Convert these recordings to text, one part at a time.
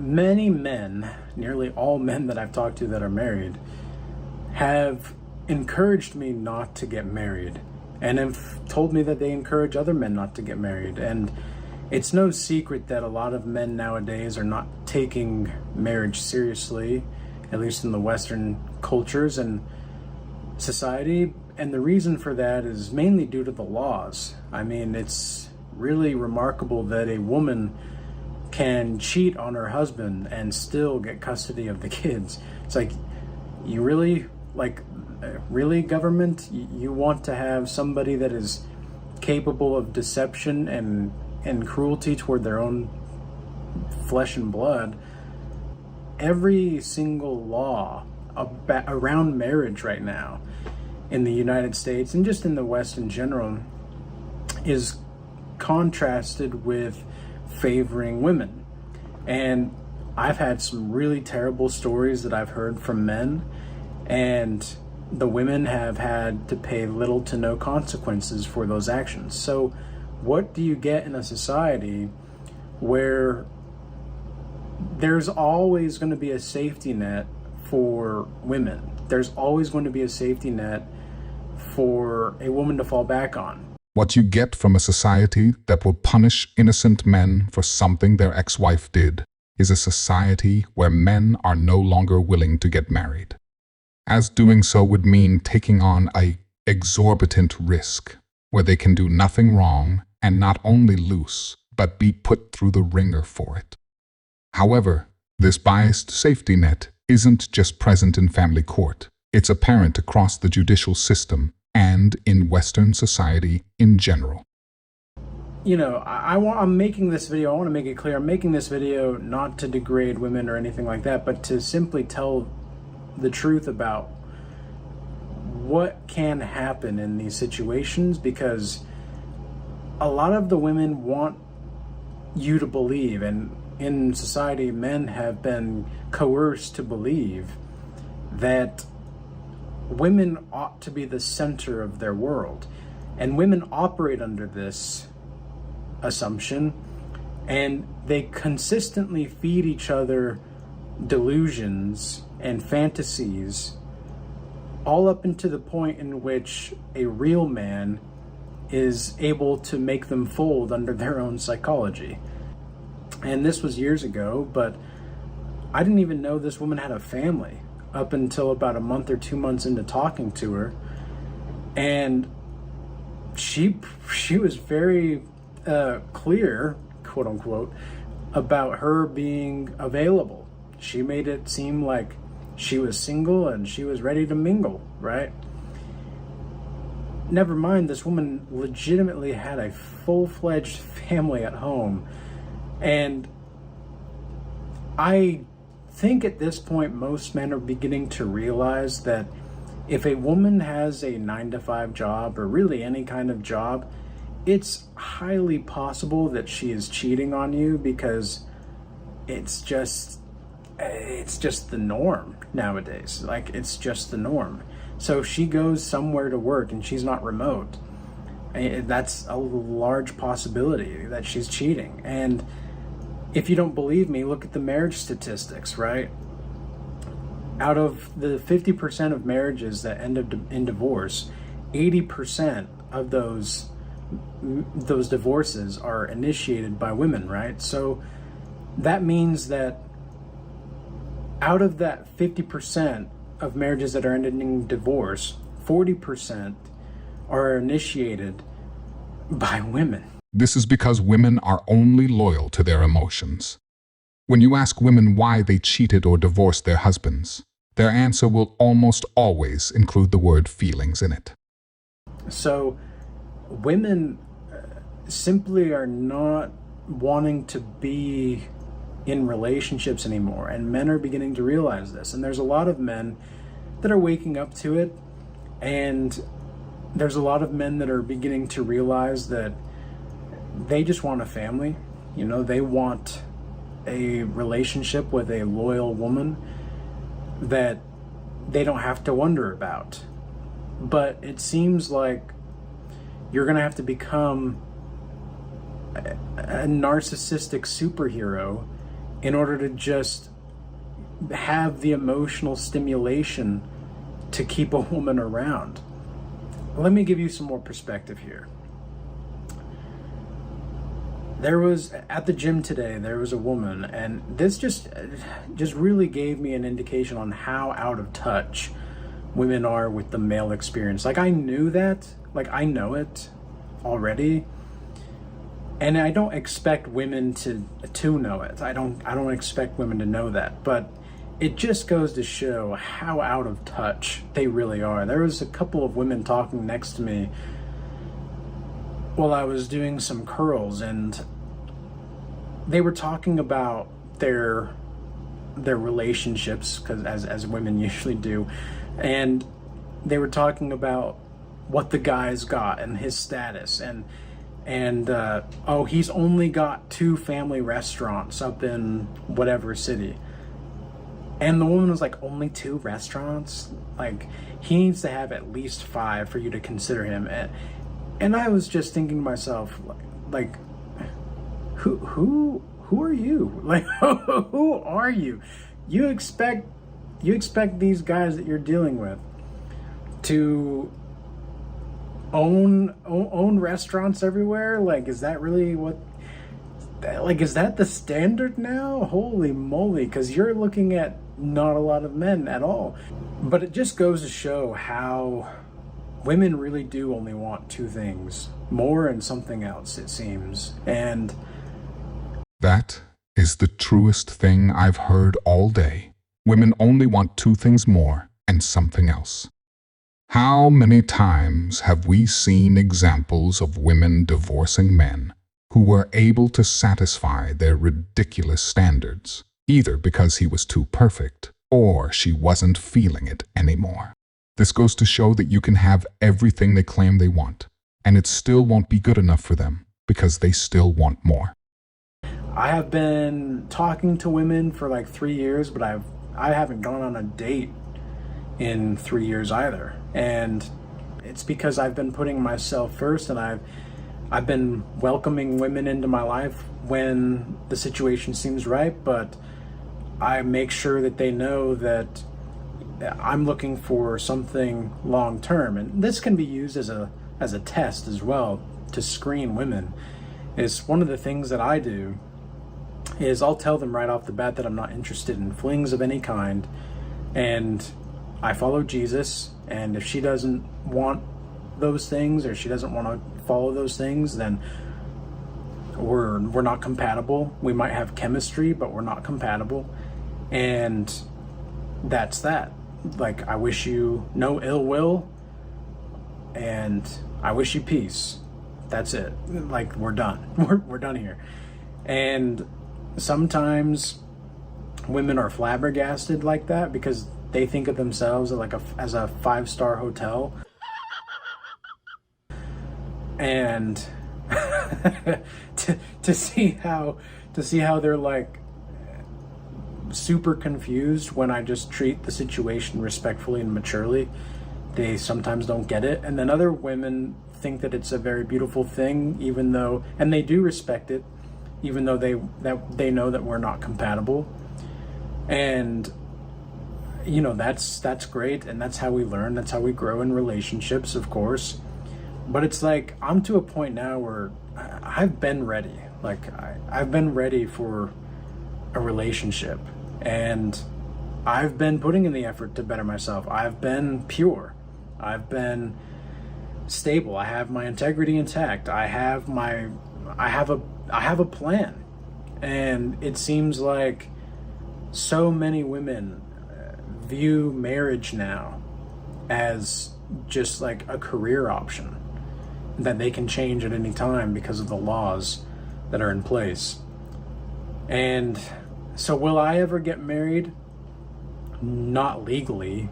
many men, nearly all men that I've talked to that are married, have encouraged me not to get married and have told me that they encourage other men not to get married. And it's no secret that a lot of men nowadays are not taking marriage seriously, at least in the Western cultures and society. And the reason for that is mainly due to the laws. I mean, it's really remarkable that a woman can cheat on her husband and still get custody of the kids. It's like, you really, really, government, you want to have somebody that is capable of deception and cruelty toward their own flesh and blood? Every single law around marriage right now in the United States and just in the West in general is contrasted with favoring women. And I've had some really terrible stories that I've heard from men, and the women have had to pay little to no consequences for those actions. So what do you get in a society where there's always going to be a safety net for women? There's always going to be a safety net for a woman to fall back on. What you get from a society that will punish innocent men for something their ex-wife did is a society where men are no longer willing to get married, as doing so would mean taking on an exorbitant risk where they can do nothing wrong and not only lose, but be put through the ringer for it. However, this biased safety net isn't just present in family court. It's apparent across the judicial system and in Western society in general. You know, I'm making this video, I want to make it clear, I'm making this video not to degrade women or anything like that, but to simply tell the truth about what can happen in these situations, because a lot of the women want you to believe, and in society men have been coerced to believe that women ought to be the center of their world, and women operate under this assumption, and they consistently feed each other delusions and fantasies, all up into the point in which a real man is able to make them fold under their own psychology. And this was years ago, but I didn't even know this woman had a family up until about a month or 2 months into talking to her. And she was very clear, quote unquote, about her being available. She made it seem like she was single and she was ready to mingle, right? Never mind, this woman legitimately had a full-fledged family at home. And I think at this point most men are beginning to realize that if a woman has a 9-to-5 job, or really any kind of job, it's highly possible that she is cheating on you, because it's just the norm nowadays. Like, it's just the norm. So if she goes somewhere to work and she's not remote, that's a large possibility that she's cheating. And if you don't believe me, look at the marriage statistics, right? Out of the 50% of marriages that end up in divorce, 80% of those divorces are initiated by women, right? So that means that out of that 50% of marriages that are ending in divorce, 40% are initiated by women. This is because women are only loyal to their emotions. When you ask women why they cheated or divorced their husbands, their answer will almost always include the word feelings in it. So women simply are not wanting to be in relationships anymore, and men are beginning to realize this. And there's a lot of men that are waking up to it, and there's a lot of men that are beginning to realize that they just want a family. You know, they want a relationship with a loyal woman that they don't have to wonder about. But it seems like you're gonna have to become a narcissistic superhero in order to just have the emotional stimulation to keep a woman around. Let me give you some more perspective here. There was, at the gym today, there was a woman, and this just really gave me an indication on how out of touch women are with the male experience. Like, I knew that, like, I know it already, and I don't expect women to know it. I don't expect women to know that, but it just goes to show how out of touch they really are. There was a couple of women talking next to me while I was doing some curls, and they were talking about their relationships, because as women usually do, and they were talking about what the guy's got and his status, and oh, he's only got 2 family restaurants up in whatever city. And the woman was like, only 2 restaurants? Like, he needs to have at least 5 for you to consider him. And I was just thinking to myself, like, who are you? Like, who are you? You expect these guys that you're dealing with to own restaurants everywhere? Like, is that really what? Like, is that the standard now? Holy moly! Because you're looking at not a lot of men at all. But it just goes to show how women really do only want 2 things, more and something else, it seems. And that is the truest thing I've heard all day. Women only want 2 things more and something else. How many times have we seen examples of women divorcing men who were able to satisfy their ridiculous standards, either because he was too perfect or she wasn't feeling it anymore? This goes to show that you can have everything they claim they want, and it still won't be good enough for them because they still want more. I have been talking to women for like 3 years, but I haven't gone on a date in 3 years either. And it's because I've been putting myself first, and I've been welcoming women into my life when the situation seems right, but I make sure that they know that I'm looking for something long term. And this can be used as a test as well to screen women. It's one of the things that I do is I'll tell them right off the bat that I'm not interested in flings of any kind, and I follow Jesus, and if she doesn't want those things, or she doesn't want to follow those things, then we're not compatible. We might have chemistry, but we're not compatible, and that's that. Like, I wish you no ill will, and I wish you peace. That's it. Like, we're done. We're done here. And sometimes women are flabbergasted like that because they think of themselves as a 5-star hotel, and to see how they're like super confused when I just treat the situation respectfully and maturely. They sometimes don't get it, and then other women think that it's a very beautiful thing, even though, and they do respect it, even though they know that we're not compatible. And you know, that's great, and that's how we learn, that's how we grow in relationships, of course. But it's like, I'm to a point now where I've been ready. Like, I've been ready for a relationship, and I've been putting in the effort to better myself. I've been pure. I've been stable. I have my integrity intact. I have a plan. And it seems like so many women view marriage now as just like a career option that they can change at any time because of the laws that are in place. And so will I ever get married? Not legally,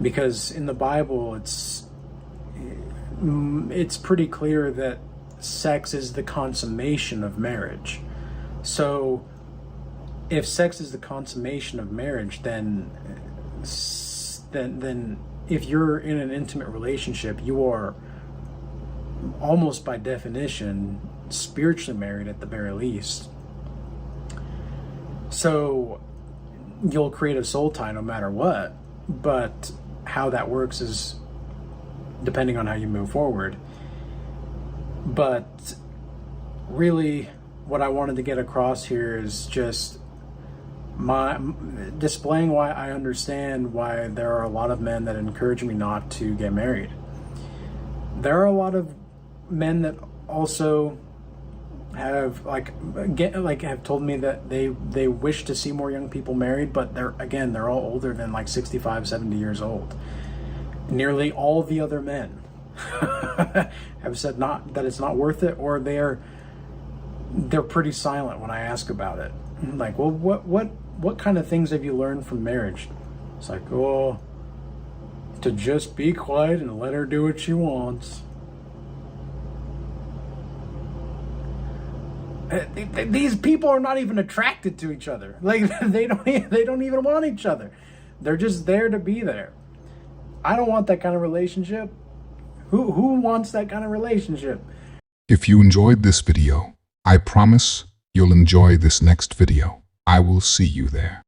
because in the Bible it's pretty clear that sex is the consummation of marriage. So if sex is the consummation of marriage, then if you're in an intimate relationship, you are almost by definition spiritually married at the very least. So you'll create a soul tie no matter what, but how that works is depending on how you move forward. But really, what I wanted to get across here is just my displaying why I understand why there are a lot of men that encourage me not to get married. There are a lot of men that also have have told me that they wish to see more young people married, but they're all older than like 65, 70 years old. Nearly all the other men have said that it's not worth it, or they're pretty silent when I ask about it. Like, well, what kind of things have you learned from marriage? It's like, oh, to just be quiet and let her do what she wants. These people are not even attracted to each other. Like, they don't even want each other. They're just there to be there. I don't want that kind of relationship. Who wants that kind of relationship? If you enjoyed this video, I promise you'll enjoy this next video. I will see you there.